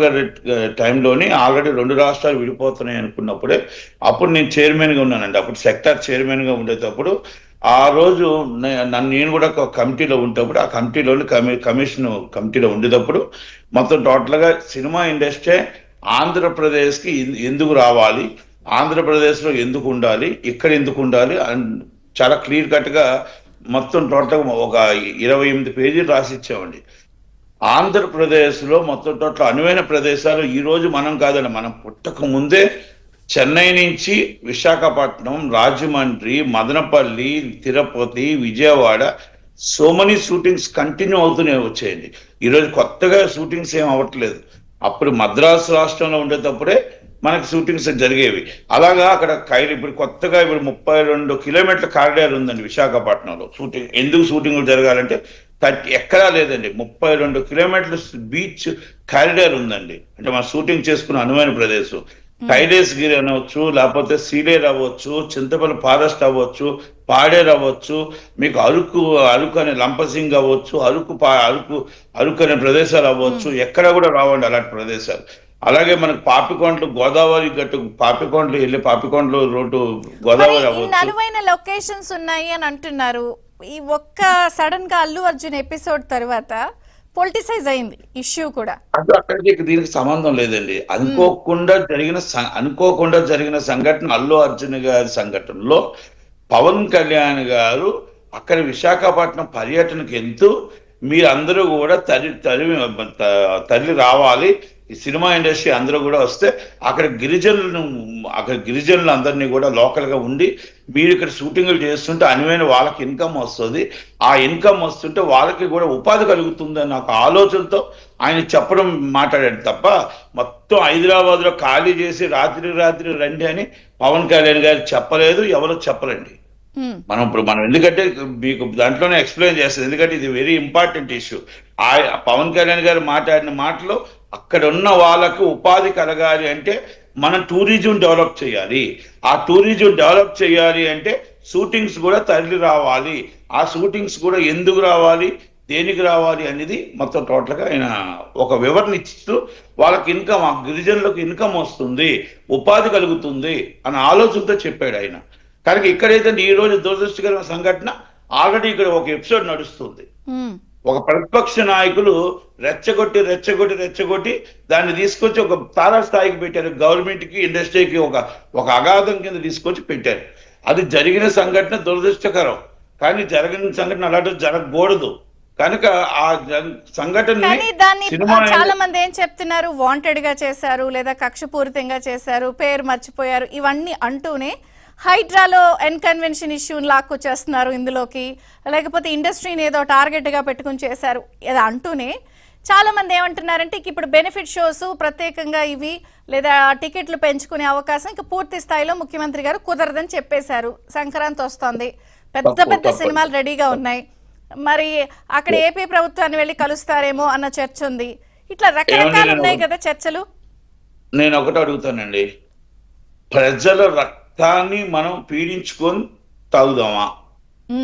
గారి టైంలోని ఆల్రెడీ 2 రాష్ట్రాలు విడిపోతున్నాయి అనుకున్నప్పుడే అప్పుడు నేను చైర్మన్‌గా ఉన్నానండి. అప్పుడు సెక్టార్ చైర్మన్‌గా ఉండేటప్పుడు ఆ రోజు నేను కూడా ఒక కమిటీలో ఉండేటప్పుడు ఆ కమిటీలోని కమిషన్ కమిటీలో ఉండేటప్పుడు మొత్తం టోటల్‌గా సినిమా ఇండస్ట్రీ ఆంధ్రప్రదేశ్‌కి ఎందుకు రావాలి? ఆంధ్రప్రదేశ్‌లో ఎందుకు ఉండాలి? ఇక్కడ ఎందుకు ఉండాలి? చాలా క్లియర్ కట్‌గా మొత్తం టోటల్‌గా ఒక 28 పేజీలు రాసిచ్చామండి. ఆంధ్రప్రదేశ్లో మొత్తం టోటల్ అనువైన ప్రదేశాలు ఈ రోజు మనం కాదండి, మనం పుట్టక ముందే చెన్నై నుంచి Visakhapatnam, Rajahmundry, Madanapalle, Tirupati, Vijayawada so many shootings continue అవుతూనే వచ్చాయండి. ఈరోజు కొత్తగా షూటింగ్స్ ఏం అవ్వట్లేదు. అప్పుడు మద్రాసు రాష్ట్రంలో ఉండేటప్పుడే మనకి షూటింగ్స్ జరిగేవి. అలాగా అక్కడ ఇప్పుడు కొత్తగా ఇప్పుడు 32 కిలోమీటర్ల కారిడార్ ఉందండి విశాఖపట్నంలో. ఎందుకు షూటింగ్లు జరగాలంటే ఎక్కడా లేదండి. 32 కిలోమీటర్ల బీచ్ కారిడార్ ఉందండి. అంటే మనం షూటింగ్ చేసుకున్న అనువైన ప్రదేశం. కైలాసగిరి అనవచ్చు, లేకపోతే సీలేరు అవ్వచ్చు, చింతపల్లి ఫారెస్ట్ అవ్వచ్చు, పాడేరు అవ్వచ్చు, మీకు అరకు అనే లంపసింగ్ అవ్వచ్చు, అరకు అనే ప్రదేశాలు అవ్వచ్చు. ఎక్కడ కూడా రావండి అలాంటి ప్రదేశాలు. అలాగే మనకు పాపికొండలు, గోదావరి గట్టు పాపికొండలు వెళ్ళి పాపికొండలు రోడ్డు గోదావరి అవ్వచ్చు. అనువైన లొకేషన్స్ ఉన్నాయి అని అంటున్నారు. ఈ ఒక్క సడన్ గా అల్లు అర్జున్ ఎపిసోడ్ తర్వాత పొలిటిసైజ్ అయింది ఇష్యూ కూడా. అక్కడికి దీనికి సంబంధం లేదండి. అనుకోకుండా జరిగిన సంఘటన అల్లు అర్జున్ గారి సంఘటనలో పవన్ కళ్యాణ్ గారు అక్కడ విశాఖపట్నం పర్యటనకు వెళ్తూ మీరందరూ కూడా తల్లి రావాలి, ఈ సినిమా ఇండస్ట్రీ అందరూ కూడా వస్తే అక్కడ గిరిజనులు అందరినీ కూడా లోకల్ గా ఉండి మీరు ఇక్కడ షూటింగ్లు చేస్తుంటే అనువైన వాళ్ళకి ఇన్కమ్ వస్తుంది, ఆ ఇన్కమ్ వస్తుంటే వాళ్ళకి కూడా ఉపాధి కలుగుతుంది అన్న ఒక ఆలోచనతో ఆయన చెప్పడం మాట్లాడాడు తప్ప మొత్తం హైదరాబాద్ లో ఖాళీ చేసి రాత్రి రండి అని పవన్ కళ్యాణ్ గారు చెప్పలేదు, ఎవరు చెప్పరండి. మనం ఎందుకంటే మీకు దాంట్లోనే ఎక్స్ప్లెయిన్ చేస్తుంది, ఎందుకంటే ఇది very important issue. Pawan Kalyan గారు మాట్లాడిన మాటలో అక్కడ ఉన్న వాళ్ళకు ఉపాధి కలగాలి అంటే మనం టూరిజం డెవలప్ చేయాలి. ఆ టూరిజం డెవలప్ చేయాలి అంటే షూటింగ్స్ కూడా తరలి రావాలి. ఆ షూటింగ్స్ కూడా ఎందుకు రావాలి, దేనికి రావాలి అనేది మొత్తం టోటల్గా ఆయన ఒక వివరణ ఇస్తూ వాళ్ళకి ఇన్కమ్, ఆ గిరిజనులకు ఇన్కమ్ వస్తుంది, ఉపాధి కలుగుతుంది అన్న ఆలోచనతో చెప్పాడు ఆయన. కనుక ఇక్కడైతే ఈ రోజు దురదృష్టకరమైన సంఘటన ఆల్రెడీ ఇక్కడ ఒక ఎపిసోడ్ నడుస్తుంది. ఒక ప్రతిపక్ష నాయకులు రెచ్చగొట్టి దాన్ని తీసుకొచ్చి ఒక తారా స్థాయికి పెట్టారు. గవర్నమెంట్ కి, ఇండస్ట్రీకి ఒక అగాధం కింద తీసుకొచ్చి పెట్టారు. అది జరిగిన సంఘటన దురదృష్టకరం, కానీ జరిగిన సంఘటన అలాంటి జరగకూడదు. కనుక ఆ సంఘటన చాలా మంది ఏం చెప్తున్నారు, వాంటెడ్ గా చేశారు లేదా కక్షపూరితంగా చేశారు, పేరు మర్చిపోయారు, ఇవన్నీ అంటూనే హైడ్రాలో ఎన్కన్వెన్షన్ ఇష్యూని లాక్కొచ్చేస్తున్నారు ఇందులోకి, లేకపోతే ఇండస్ట్రీని ఏదో టార్గెట్గా పెట్టుకుని చేశారు ఇది అంటూనే చాలా మంది ఏమంటున్నారంటే ఇప్పుడు బెనిఫిట్ షోస్ ప్రత్యేకంగా ఇవి లేదా టికెట్లు పెంచుకునే అవకాశం ఇంకా పూర్తి స్థాయిలో ముఖ్యమంత్రి గారు కుదరదని చెప్పేశారు. సంక్రాంతి వస్తోంది, పెద్ద సినిమాలు రెడీగా ఉన్నాయి, మరి అక్కడ ఏపీ ప్రభుత్వాన్ని వెళ్ళి కలుస్తారేమో అన్న చర్చ ఉంది. ఇట్లా రకరకాలు ఉన్నాయి కదా చర్చలు. నేను ఒకటి అడుగుతానండి, ప్రజల రక్తాన్ని మనం పీడించుకొని తాగుదామా?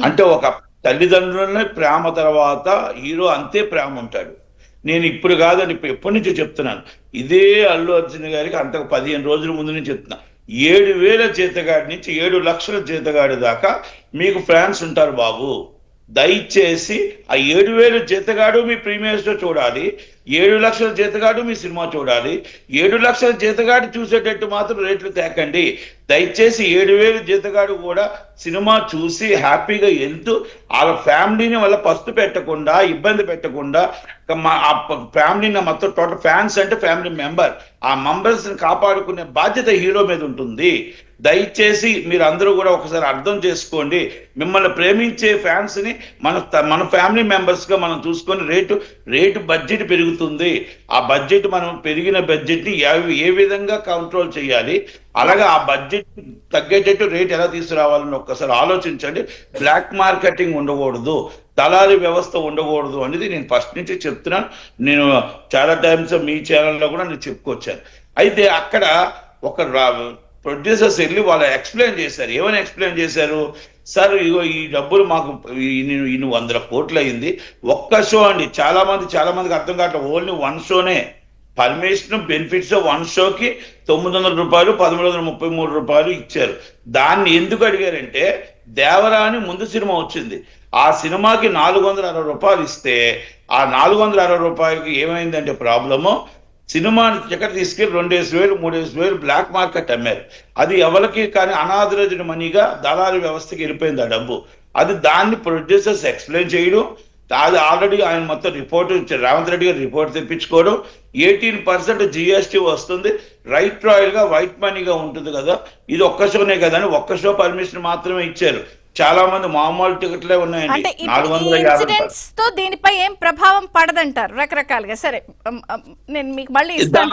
అంటే ఒక తల్లిదండ్రులనే ప్రేమ తర్వాత హీరో అంతే ప్రేమ ఉంటాడు. నేను ఇప్పుడు కాదని ఎప్పటి నుంచో చెప్తున్నాను. ఇదే అల్లు అర్జున్ గారికి అంతకు 15 రోజుల ముందు నుంచి చెప్తున్నా, 7,000 జీతగాడి నుంచి 7 లక్షల జీతగాడి దాకా మీకు ఫ్యాన్స్ ఉంటారు బాబు. దయచేసి ఆ 7,000 జీతగాడు మీ ప్రీమియర్స్ లో చూడాలి, 7 లక్షల జీతగాడు మీ సినిమా చూడాలి. 7 లక్షల జీతగాడు చూసేటట్టు మాత్రం రేట్లు తేకండి. దయచేసి 7,000 జీతగాడు కూడా సినిమా చూసి హ్యాపీగా వెళ్తూ వాళ్ళ ఫ్యామిలీని వాళ్ళ పస్తు పెట్టకుండా, ఇబ్బంది పెట్టకుండా, ఆ ఫ్యామిలీని మొత్తం టోటల్ ఫ్యాన్స్ అంటే ఫ్యామిలీ మెంబర్, ఆ మెంబర్స్ ని కాపాడుకునే బాధ్యత హీరో మీద ఉంటుంది. దయచేసి మీరు అందరూ కూడా ఒకసారి అర్థం చేసుకోండి. మిమ్మల్ని ప్రేమించే ఫ్యాన్స్ ని మన ఫ్యామిలీ మెంబర్స్ గా మనం చూసుకొని రేటు బడ్జెట్ పెరుగుతుంది. ఆ బడ్జెట్ మనం పెరిగిన బడ్జెట్ ని ఏ విధంగా కంట్రోల్ చేయాలి, అలాగే ఆ బడ్జెట్ తగ్గేటట్టు రేట్ ఎలా తీసుకురావాలని ఒక్కసారి ఆలోచించండి. బ్లాక్ మార్కెటింగ్ ఉండకూడదు, దళారీ వ్యవస్థ ఉండకూడదు అనేది నేను ఫస్ట్ నుంచి చెప్తున్నాను. నేను చాలా టైమ్స్ మీ ఛానల్లో కూడా నేను చెప్పుకొచ్చాను. అయితే అక్కడ ఒక ప్రొడ్యూసర్స్ వెళ్ళి వాళ్ళు ఎక్స్ప్లెయిన్ చేశారు. ఏమని ఎక్స్ప్లెయిన్ చేశారు? సార్ ఇగో ఈ డబ్బులు మాకు ఇన్ని 100 కోట్లు అయింది ఒక్క షో అండి. చాలా మందికి అర్థం కావట్లేదు. ఓన్లీ 1 షోనే పర్మిషన్ బెనిఫిట్స్ 1 షోకి 900 రూపాయలు 1333 రూపాయలు ఇచ్చారు. దాన్ని ఎందుకు అడిగారంటే దేవరాని ముందు సినిమా వచ్చింది, ఆ సినిమాకి 460 రూపాయలు ఇస్తే ఆ 460 రూపాయలకి ఏమైందంటే ప్రాబ్లము, సినిమాని టికెట్ తీసుకెళ్ళి 2,000 3,000 బ్లాక్ మార్కెట్ అమ్మారు. అది ఎవరికి కానీ అనాథరైజ్డ్ మనీగా దళారీ వ్యవస్థకి వెళ్ళిపోయింది ఆ డబ్బు. అది దాన్ని ప్రొడ్యూసర్స్ ఎక్స్ప్లెయిన్ చేయడం, అది ఆల్రెడీ ఆయన మొత్తం రిపోర్ట్ రేవంత్ రెడ్డి గారు రిపోర్ట్ తెప్పించుకోవడం, 18% జిఎస్టీ వస్తుంది, రైట్ రాయల్ గా వైట్ మనీగా ఉంటుంది కదా, ఇది ఒక్క షోనే కదా అని ఒక్క షో పర్మిషన్ మాత్రమే ఇచ్చారు. చాలా మంది మామూలు టికెట్లే ఉన్నాయండి, అంటే 450 ఇన్సిడెంట్స్ తో దీనిపై ఏం ప్రభావం పడదంటారు రకరకాలుగా. సరే నేను మీకు మళ్ళీ ఇస్తాను.